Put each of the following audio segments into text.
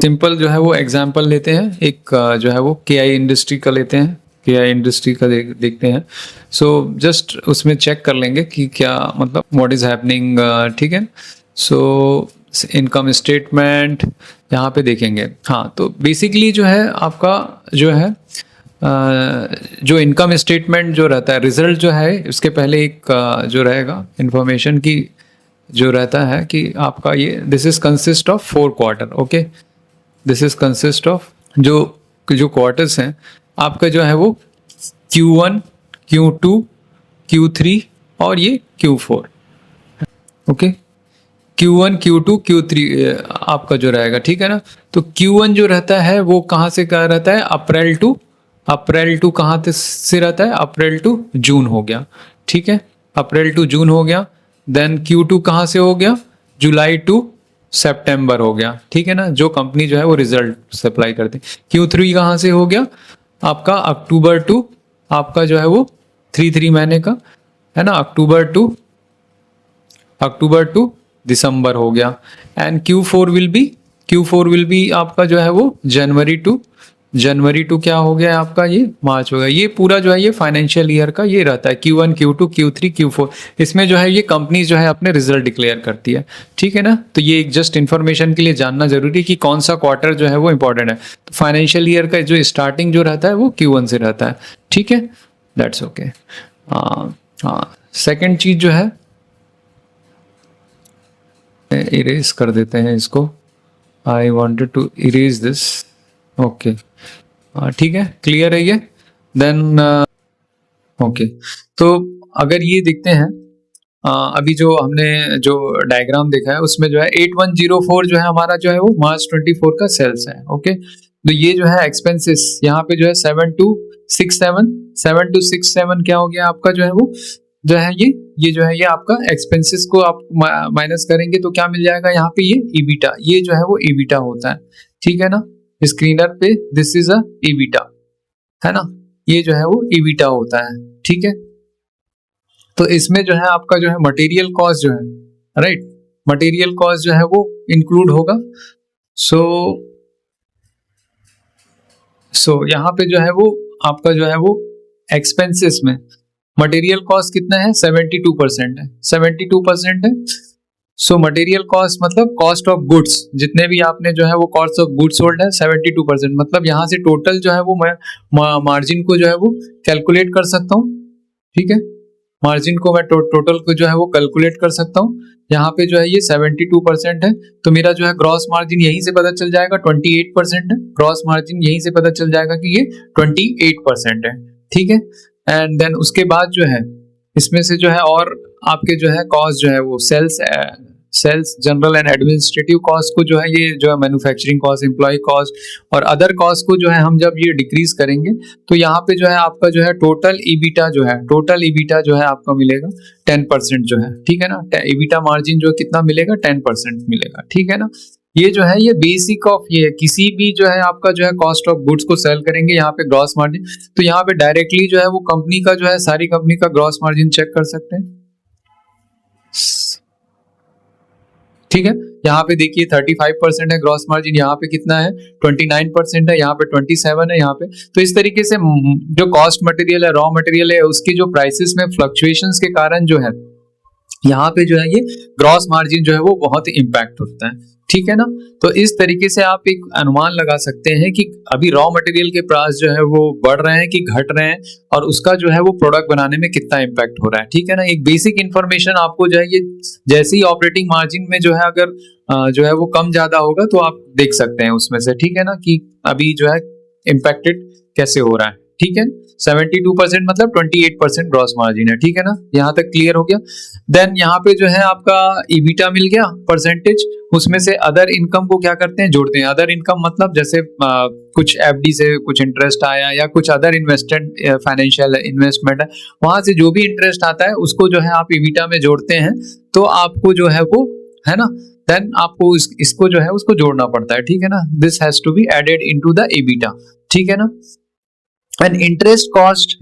Simple जो है वो एग्जांपल लेते हैं, एक जो है वो केआई इंडस्ट्री का लेते हैं, केआई इंडस्ट्री का देखते हैं। सो जस्ट उसमें चेक कर लेंगे कि क्या मतलब व्हाट इज़ हैपनिंग, ठीक है। सो इनकम स्टेटमेंट यहाँ पे देखेंगे। हाँ, तो बेसिकली जो है आपका जो है जो इनकम स्टेटमेंट जो रहता है, रिजल्ट जो है उसके पहले एक जो रहेगा इंफॉर्मेशन की जो रहता है कि आपका ये this is consist of 4 quarter. Okay, this is consist of जो जो क्वार्टर्स हैं आपका जो है वो Q1, Q2, Q3 और ये Q4। Okay, Q1, Q2, Q3 आपका जो रहेगा, ठीक है ना। तो Q1 जो रहता है वो कहाँ से कहाँ रहता है, अप्रैल टू कहाँ से रहता है, अप्रैल टू जून हो गया, ठीक है, अप्रैल टू जून हो गया। देन Q2 कहाँ से हो गया, जुलाई टू सितंबर हो गया, ठीक है ना, जो कंपनी जो है वो रिजल्ट सप्लाई करते हैं। Q3 कहाँ से हो गया आपका, अक्टूबर टू आपका जो है वो 3 महीने का है ना, अक्टूबर टू दिसंबर हो गया। एंड Q4 विल बी आपका जो है वो जनवरी टू क्या हो गया आपका, ये मार्च हो गया। ये पूरा जो है ये फाइनेंशियल ईयर का ये रहता है Q1, Q2, Q3, Q4। इसमें जो है ये कंपनी जो है अपने रिजल्ट डिक्लेयर करती है, ठीक है ना। तो ये एक जस्ट इन्फॉर्मेशन के लिए जानना जरूरी है कि कौन सा क्वार्टर जो है वो इंपॉर्टेंट है। तो फाइनेंशियल ईयर का जो स्टार्टिंग जो रहता है वो Q1 से रहता है, ठीक है, दैट्स ओके। हाँ, सेकेंड चीज जो है इरेज कर देते हैं इसको, I wanted to erase this. Okay, ठीक है, क्लियर है ये। देन ओके, तो अगर ये देखते हैं अभी जो हमने जो डायग्राम देखा है उसमें जो है 8104 जो है हमारा जो है वो मार्च 24 का सेल्स है। ओके, तो ये जो है एक्सपेंसेस यहाँ पे जो है 7267 क्या हो गया आपका जो है वो जो है ये जो है ये आपका एक्सपेंसेस को आप माइनस करेंगे तो क्या मिल जाएगा यहाँ पे, ये ईबिटा, ये जो है वो ईबिटा होता है, ठीक है ना। स्क्रीनर पे दिस इज अ ईबिटा, है ना, ये जो है वो ईबिटा होता है, ठीक है। तो इसमें जो है आपका जो है मटेरियल कॉस्ट जो है, राइट, मटेरियल कॉस्ट जो है वो इंक्लूड होगा। सो यहाँ पे जो है वो आपका जो है वो एक्सपेंसेस में मटेरियल कॉस्ट कितना है, 72% है, 72% है। सो मटेरियल कॉस्ट मतलब कॉस्ट ऑफ गुड्स, जितने भी आपने जो है वो कॉस्ट ऑफ गुड्स सोल्ड है 72%। मतलब यहाँ से टोटल जो है वो मैं मार्जिन को जो है वो कैलकुलेट कर सकता हूँ, ठीक है, मार्जिन को मैं टोटल को जो है वो कैलकुलेट कर सकता हूँ। यहाँ पे जो है ये 72% है, तो मेरा जो है ग्रॉस मार्जिन यहीं से पता चल जाएगा 28% है, ग्रॉस मार्जिन यहीं से पता चल जाएगा कि ये 28% है, ठीक है। एंड देन उसके बाद जो है इसमें से जो है और आपके जो है कॉस्ट जो है वो sales general and administrative cost को जो है ये जो है मैन्युफैक्चरिंग कॉस्ट, एम्प्लॉय कॉस्ट और अदर कॉस्ट को जो है हम जब ये डिक्रीज करेंगे तो यहाँ पे जो है आपका जो है टोटल ईबिटा जो है आपका मिलेगा 10% जो है, ठीक है ना। ईबिटा मार्जिन जो कितना मिलेगा, 10% मिलेगा, ठीक है ना। ये जो है ये बेसिक ऑफ ये किसी भी जो है आपका जो है कॉस्ट ऑफ गुड्स को सेल करेंगे यहाँ पे ग्रॉस मार्जिन, तो यहाँ पे डायरेक्टली जो है वो कंपनी का जो है सारी कंपनी का ग्रॉस मार्जिन चेक कर सकते हैं, ठीक है। यहाँ पे देखिए 35% है ग्रॉस मार्जिन, यहाँ पे कितना है 29% है, यहाँ पे 27 है, यहाँ पे। तो इस तरीके से जो कॉस्ट मटेरियल है, रॉ मटेरियल है, उसकी जो प्राइसेस में फ्लक्चुएशंस के कारण जो है यहाँ पे जो है ये ग्रॉस मार्जिन जो है वो बहुत ही इम्पैक्ट होता है, ठीक है ना। तो इस तरीके से आप एक अनुमान लगा सकते हैं कि अभी रॉ मटेरियल के प्राइस जो है वो बढ़ रहे हैं कि घट रहे हैं और उसका जो है वो प्रोडक्ट बनाने में कितना इम्पैक्ट हो रहा है, ठीक है ना। एक बेसिक इंफॉर्मेशन आपको जो है ये जैसे ही ऑपरेटिंग मार्जिन में जो है अगर जो है वो कम ज्यादा होगा तो आप देख सकते हैं उसमें से, ठीक है ना, कि अभी जो है इम्पैक्टेड कैसे हो रहा है, ठीक है। 72% मतलब 28% ग्रॉस मार्जिन है, ठीक है ना, यहाँ तक क्लियर हो गया। देन यहाँ पे जो है आपका ईबिटा मिल गया परसेंटेज, उसमें से अदर इनकम को क्या करते हैं, जोड़ते हैं। अदर इनकम मतलब जैसे कुछ एफडी से कुछ इंटरेस्ट आया या कुछ अदर इन्वेस्टमेंट, फाइनेंशियल इन्वेस्टमेंट है, वहां से जो भी इंटरेस्ट आता है उसको जो है आप ईबिटा में जोड़ते हैं, तो आपको जो है वो है ना, देन आपको इसको जो है उसको जोड़ना पड़ता है, ठीक है ना। This has to be added into the EBITDA, ठीक है ना। And interest cost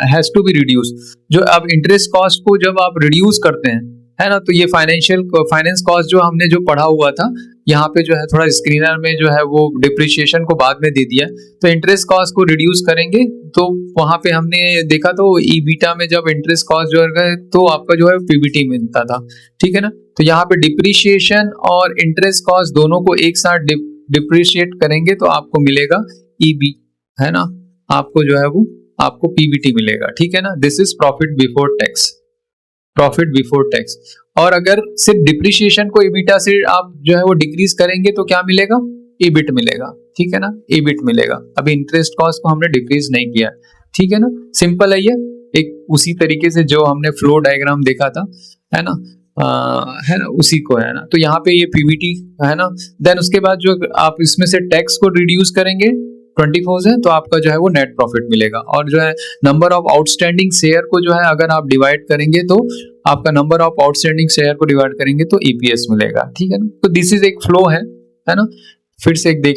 has to be reduce. जो अब इंटरेस्ट कॉस्ट को जब आप रिड्यूस करते हैं, है ना, तो ये फाइनेंस कॉस्ट जो हमने जो पढ़ा हुआ था यहाँ पे जो है थोड़ा स्क्रीनर में जो है वो डिप्रिशिएशन को बाद में दे दिया, तो इंटरेस्ट कॉस्ट को रिड्यूस करेंगे तो वहां पे हमने देखा तो ईबीटा में जब इंटरेस्ट कॉस्ट जो है तो आपका जो है पीबीटी मिलता था, ठीक है ना। तो यहाँ पे डिप्रिशिएशन और इंटरेस्ट कॉस्ट दोनों को एक साथ डिप्रिशिएट करेंगे तो आपको मिलेगा ईबी, है ना, आपको जो है वो आपको पीबीटी मिलेगा, ठीक है ना। This is profit before tax, profit before tax. और अगर सिर्फ डिप्रिशिएशन को ईबिटा से आप जो है वो डिक्रीज करेंगे तो क्या मिलेगा, ईबिट मिलेगा, ठीक है ना, ईबिट मिलेगा। अभी इंटरेस्ट कॉस्ट को हमने डिक्रीज नहीं किया, ठीक है ना, सिंपल है ये। एक उसी तरीके से जो हमने फ्लो डायग्राम देखा था, है ना, है ना, उसी को है ना। तो यहाँ पे ये पीबीटी है ना, देन उसके बाद जो आप इसमें से टैक्स को रिड्यूस करेंगे 24 है तो आपका जो है वो नेट प्रॉफिट मिलेगा। और जो है नंबर ऑफ आउटस्टैंडिंग शेयर को जो है अगर आप डिवाइड करेंगे तो आपका नंबर ऑफ आउटस्टैंडिंग शेयर को डिवाइड करेंगे तो ईपीएस मिलेगा, ठीक है ना। तो दिस इज एक फ्लो है ना, फिर से एक देख